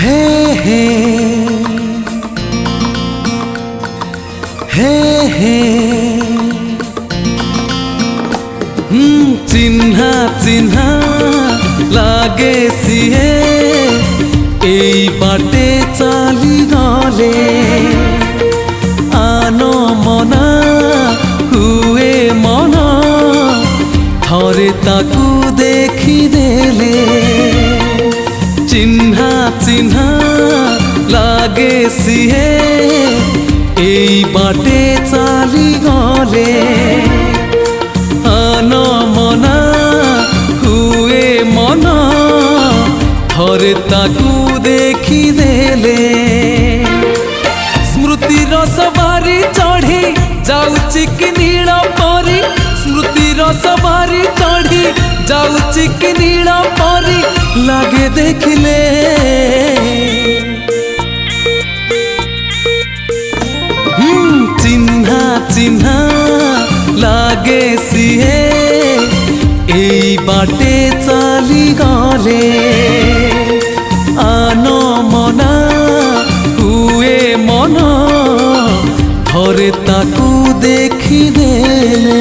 हे हे हे हे चिन्हा चिन्हा लागे सिए एई बाटे चाली गले आनो मना हुए मन थरे ताकू देखी देले चिन्हा चिन्हा लागे सिए एई बाटे चाली गले आनो मना हुए मन थरे ताकू देखी देले स्मृति सवारी चढ़ी जाऊची कि नील परी स्मृति सवारी चढ़ी जाऊची कि नील परी लागे देखिले चिन्हा चिन्हा लागे सिए एई बाटे चाली गले आनो मना हुए मन थरे ताकू देखी देले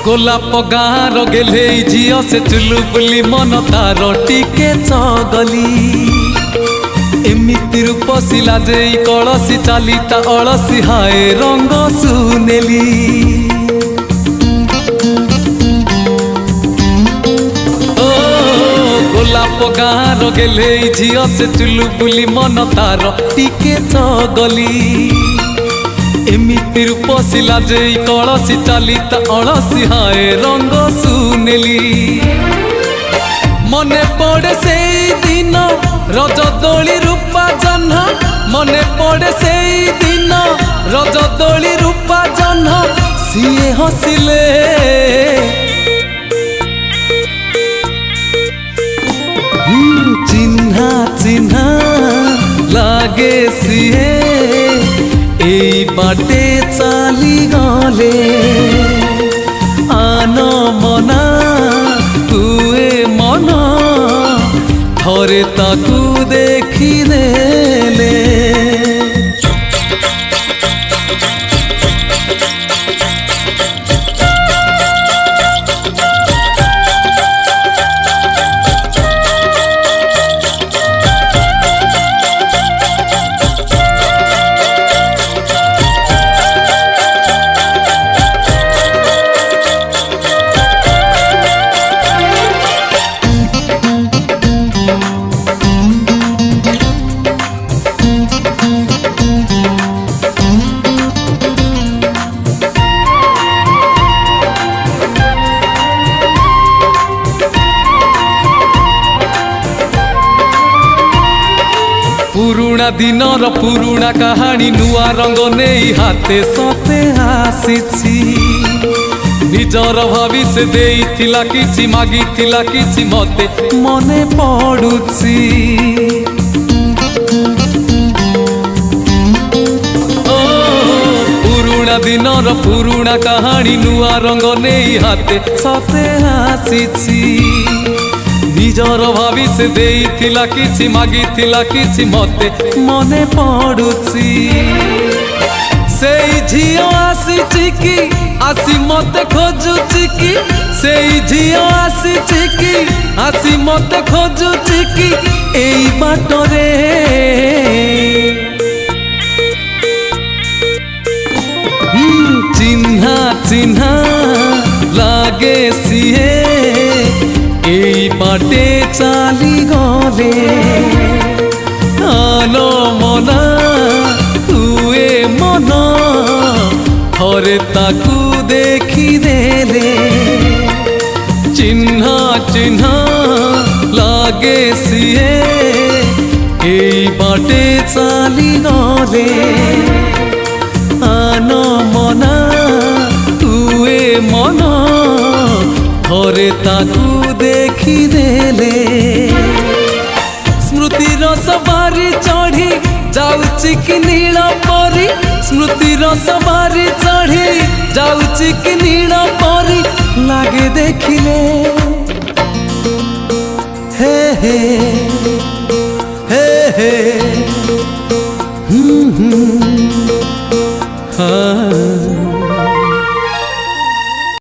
गोलाप गाँर गेले झील से चुलु बुली मन तार टिके चगली एमिति रूप सिला जे कलसी चाली ता अलसी हाय रंग सुनेली ओ गोलाप गाँर गेले झील से चुलु बुली मन तार टिके चगली एमिति रूप सिला जे कलसी चाली ता अलसी हाय रंग सुनेली मने पड़े से दिन रज दोली रूपा जह्न मने पड़े से दिन रज दोली रूपा जह्न सिए हसिले चिन्हा चिन्हा लागे सिए एई बाटे चाली गले आनो मना हुए मन थरे ताकू देखी देले पुरुणा दिनर पुरुणा कहानी नुआ रंग नहीं हाथे सते आसीछि निजर भावी से देइथिला किछि मागिथिला किछि मते मने पडुछि ओ पुरुणा दिनर पुरुणा कहानी नुआ रंग नहीं हाथे सते आसीछि निजर भावी से देइथिला किछि मागिथिला किछि मते मने पडुछि सेई झियो आसीछि कि आसी मते खोजुछि कि सेई झियो आसीछि कि आसी मते खोजुछि कि एई बाटरे चिन्हा चिन्हा लागे सिए एई बाटे चाली गले आलो मना थरे ताकू देखी देले चिन्हा चिन्हा लागे सिए एई बाटे चाली गले आन मना तुए मन थरे ताकू देखी देले स्मृतिर सवारी चढ़ी जाउची कि नील परी स्मृतिर सवारी चढ़ी जाउची कि नील परी लागे देखिले हे हे